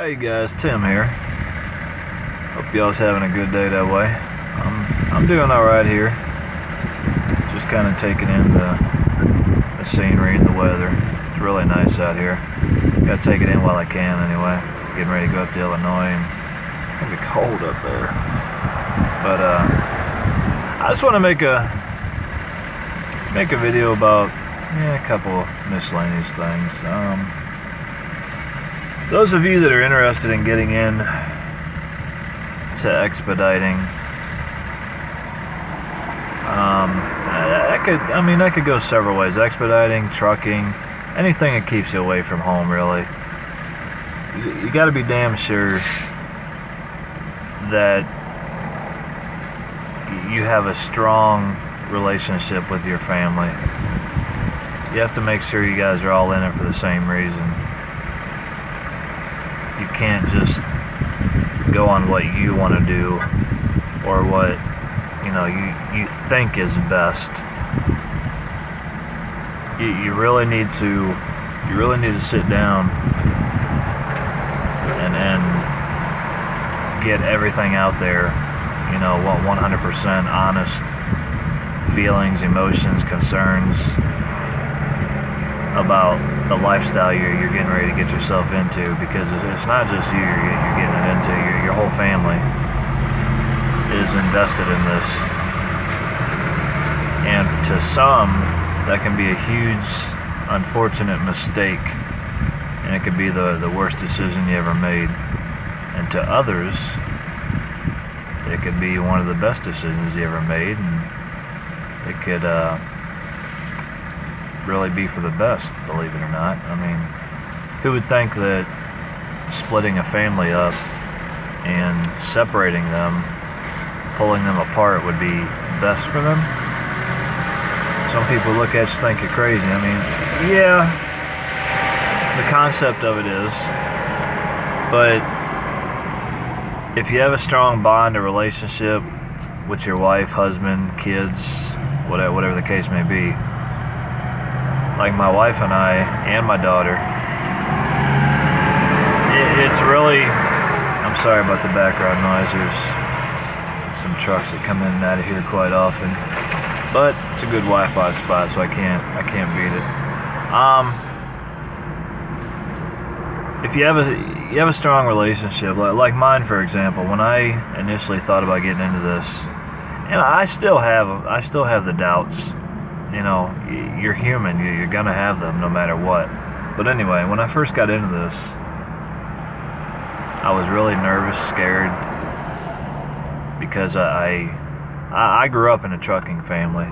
Hey guys, Tim here. Hope y'all's having a good day that way. I'm doing alright here. Just kind of taking in the scenery and the weather. It's really nice out here. Gotta take it in while I can anyway. Getting ready to go up to Illinois and it's gonna be cold up there. But I just want to make a video about a couple miscellaneous things. Those of you that are interested in getting in to expediting, that could go several ways. Expediting, trucking, anything that keeps you away from home, really. You got to be damn sure that you have a strong relationship with your family. You have to make sure you guys are all in it for the same reason. You can't just go on what you want to do or what you think is best. You really need to sit down and get everything out there. 100% honest feelings, emotions, concerns about the lifestyle you're getting ready to get yourself into, because it's not just you're getting it into. Your whole family is invested in this, and to some that can be a huge unfortunate mistake, and it could be the worst decision you ever made, and to others it could be one of the best decisions you ever made, and it could really be for the best, believe it or not. I mean, who would think that splitting a family up and separating them, pulling them apart, would be best for them? Some people look at you think you're crazy. I mean, yeah, the concept of it is, but if you have a strong bond or relationship with your wife, husband, kids, whatever the case may be, like my wife and I and my daughter, it's really, I'm sorry about the background noise. There's some trucks that come in and out of here quite often, but it's a good Wi-Fi spot, so I can't beat it. If you have a strong relationship, like mine, for example, when I initially thought about getting into this, and I still have the doubts. You're human. You're gonna have them no matter what. But anyway, when I first got into this, I was really nervous, scared, because I grew up in a trucking family.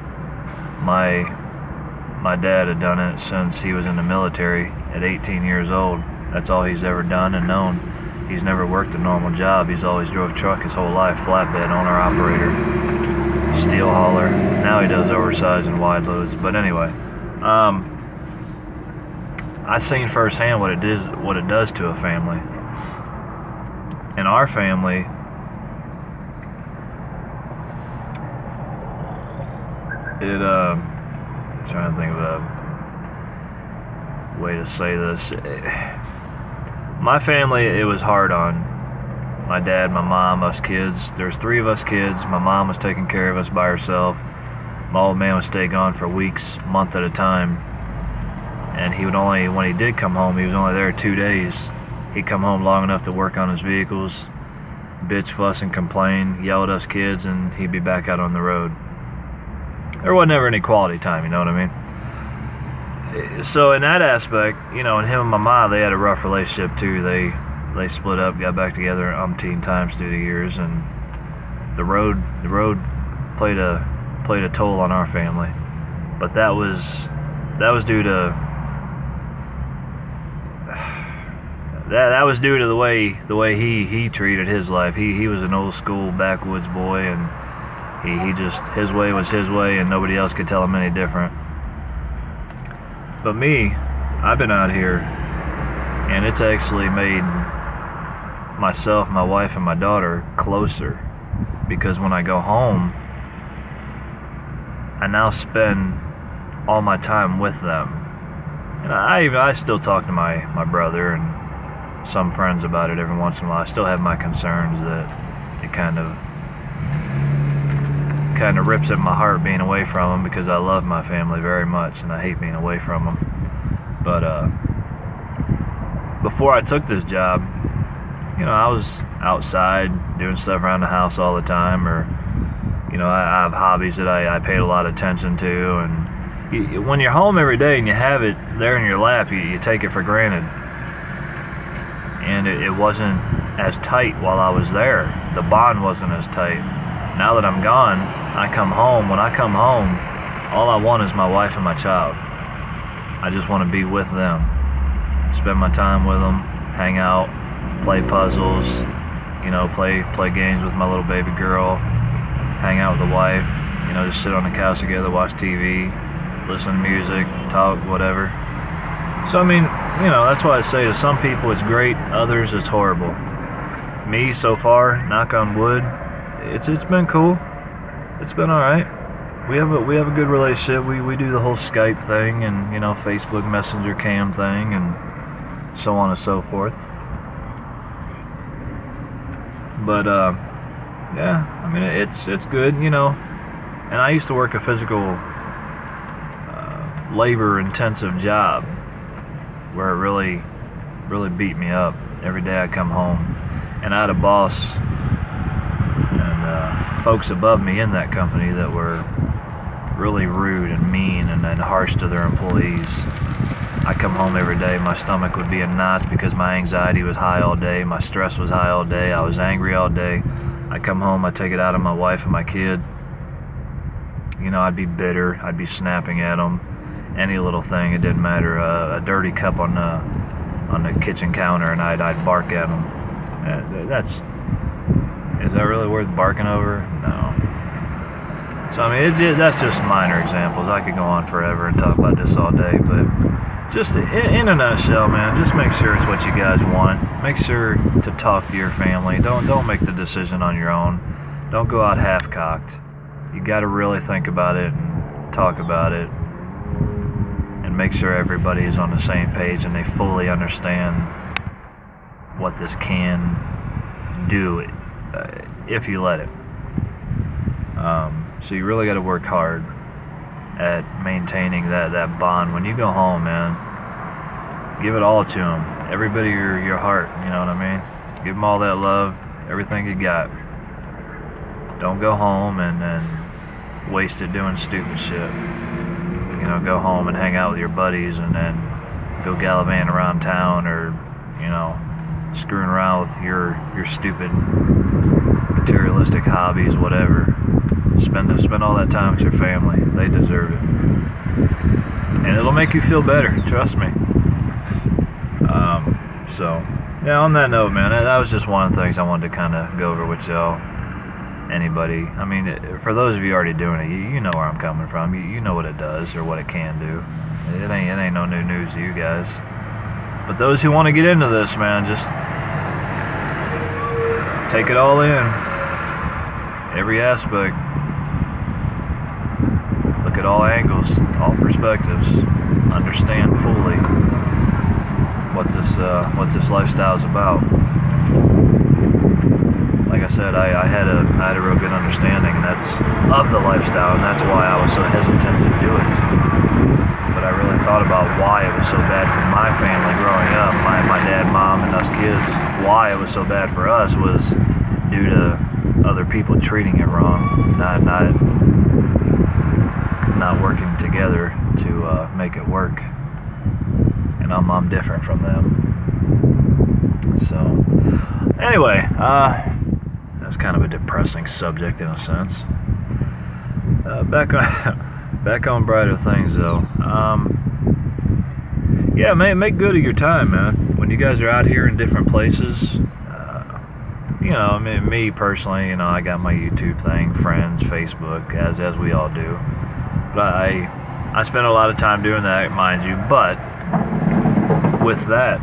My dad had done it since he was in the military at 18 years old. That's all he's ever done and known. He's never worked a normal job. He's always drove truck his whole life, flatbed, owner-operator, steel hauler. Now he does oversized and wide loads. But anyway, I seen firsthand what it does to a family. In our family, trying to think of a way to say this. My family, it was hard on my dad, my mom, us kids. There's 3 of us kids. My mom was taking care of us by herself. My old man would stay gone for weeks, month at a time. And when he did come home, he was only there 2 days. He'd come home long enough to work on his vehicles, bitch, fuss, and complain, yell at us kids, and he'd be back out on the road. There wasn't ever any quality time, you know what I mean? So in that aspect, and him and my mom, they had a rough relationship too. They split up, got back together umpteen times through the years, and the road played a toll on our family. But that was due to the way he treated his life. He was an old school backwoods boy, and he just, his way was his way, and nobody else could tell him any different. But me, I've been out here, and it's actually made myself, my wife, and my daughter closer, because when I go home, I now spend all my time with them. And I still talk to my brother, and some friends about it every once in a while. I still have my concerns that it kind of rips at my heart being away from them, because I love my family very much and I hate being away from them. But before I took this job, I was outside doing stuff around the house all the time, or I have hobbies that I paid a lot of attention to, and when you're home every day and you have it there in your lap, you take it for granted. And it wasn't as tight while I was there. The bond wasn't as tight. Now that I'm gone, I come home. When I come home, all I want is my wife and my child. I just want to be with them, spend my time with them, hang out, play puzzles, play games with my little baby girl, hang out with the wife, just sit on the couch together, watch TV, listen to music, talk, whatever. So, that's why I say to some people it's great, others it's horrible. Me, so far, knock on wood, it's been cool. It's been alright. We have a good relationship. We do the whole Skype thing and, Facebook Messenger cam thing and so on and so forth. But, it's good, And I used to work a physical, labor-intensive job where it really beat me up. Every day I come home, and I had a boss and folks above me in that company that were really rude and mean and harsh to their employees. I come home every day, my stomach would be in knots because my anxiety was high all day, my stress was high all day, I was angry all day. I come home, I take it out on my wife and my kid. I'd be bitter, I'd be snapping at them. Any little thing, it didn't matter. A dirty cup on the kitchen counter, and I'd bark at them. Is that really worth barking over? No. So that's just minor examples. I could go on forever and talk about this all day, but just in a nutshell, man, just make sure it's what you guys want. Make sure to talk to your family. Don't make the decision on your own. Don't go out half-cocked. You got to really think about it and talk about it, and make sure everybody is on the same page and they fully understand what this can do if you let it. So you really got to work hard at maintaining that bond. When you go home, man, give it all to them. Everybody your heart, you know what I mean? Give them all that love, everything you got. Don't go home and waste it doing stupid shit. Go home and hang out with your buddies and then go gallivanting around town, or, screwing around with your stupid materialistic hobbies, whatever. Spend all that time with your family. They deserve it. And it'll make you feel better, trust me. On that note, man, that was just one of the things I wanted to kind of go over with y'all. Anybody, for those of you already doing it, you know where I'm coming from. You know what it does or what it can do. It ain't no new news to you guys. But those who want to get into this, man, just take it all in. Every aspect. Look at all angles, all perspectives. Understand fully what this lifestyle is about. Like I said, I had a real good understanding of the lifestyle, and that's why I was so hesitant to do it. But I really thought about why it was so bad for my family growing up, my dad, mom, and us kids. Why it was so bad for us was due to other people treating it wrong, not working together to make it work. And I'm different from them. So, anyway, that's kind of a depressing subject in a sense. Back on brighter things, though. Make good of your time, man. When you guys are out here in different places, me personally, I got my YouTube thing, friends, Facebook, as we all do. But I spend a lot of time doing that, mind you. But with that,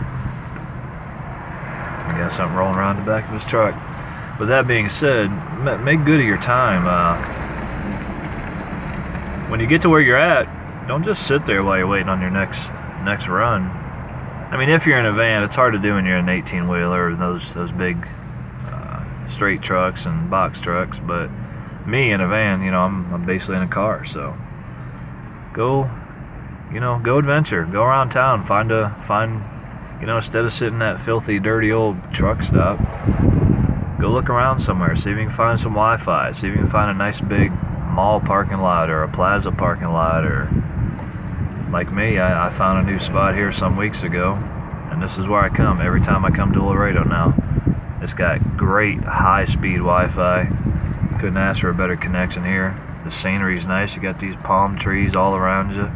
I got something rolling around the back of his truck. With that being said, make good of your time. When you get to where you're at, don't just sit there while you're waiting on your next run. I mean, if you're in a van, it's hard to do when you're in an 18-wheeler or those big straight trucks and box trucks. But me in a van, you know, I'm basically in a car. So go adventure, go around town, find instead of sitting in that filthy, dirty old truck stop, go look around somewhere, see if you can find some Wi-Fi, see if you can find a nice big mall parking lot or a plaza parking lot, or like me, I found a new spot here some weeks ago, and this is where I come every time I come to Laredo now. It's got great high-speed Wi-Fi. Couldn't ask for a better connection here. The scenery's nice. You got these palm trees all around you.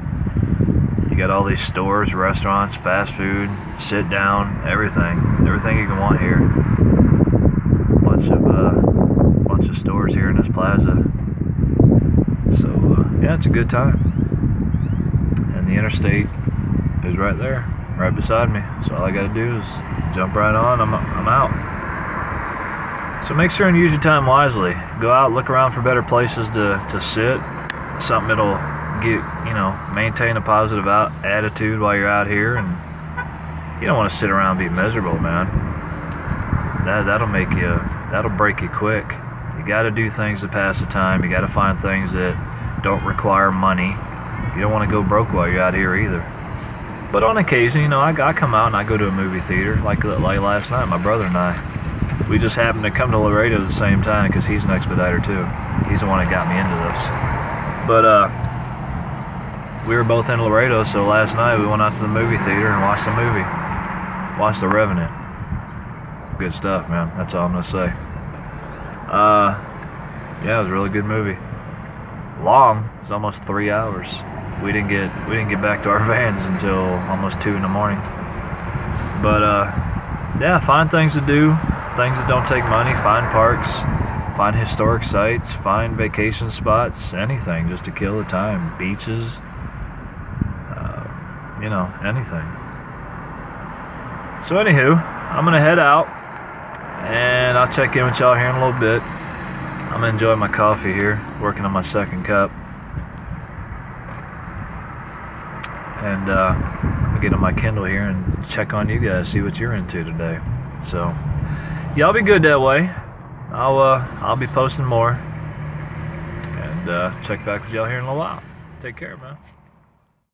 You got all these stores, restaurants, fast food, sit down, everything you can want here. Bunch of stores here in this plaza. So yeah, it's a good time. And the interstate is right there, right beside me. So all I got to do is jump right on. I'm out. So make sure and use your time wisely. Go out, look around for better places to sit. Something that'll maintain a positive attitude while you're out here. And you don't want to sit around and be miserable, man. That'll break you quick. You got to do things to pass the time. You got to find things that don't require money. You don't want to go broke while you're out here either. But on occasion, I come out and I go to a movie theater, like last night. My brother and I, we just happened to come to Laredo at the same time because he's an expediter too. He's the one that got me into this. But we were both in Laredo, so last night we went out to the movie theater and watched the movie. Watched The Revenant. Good stuff, man. That's all I'm gonna say. Yeah, it was a really good movie. Long. It was almost 3 hours. We didn't get back to our vans until almost 2 in the morning. But yeah, find things to do, things that don't take money. Find parks, find historic sites, find vacation spots, anything just to kill the time. Beaches, anything. So anywho, I'm gonna head out, and I'll check in with y'all here in a little bit. I'm gonna enjoy my coffee here, working on my second cup. And I'm gonna get on my Kindle here and check on you guys, see what you're into today. So y'all be good that way. I'll be posting more, and check back with y'all here in a little while. Take care, man.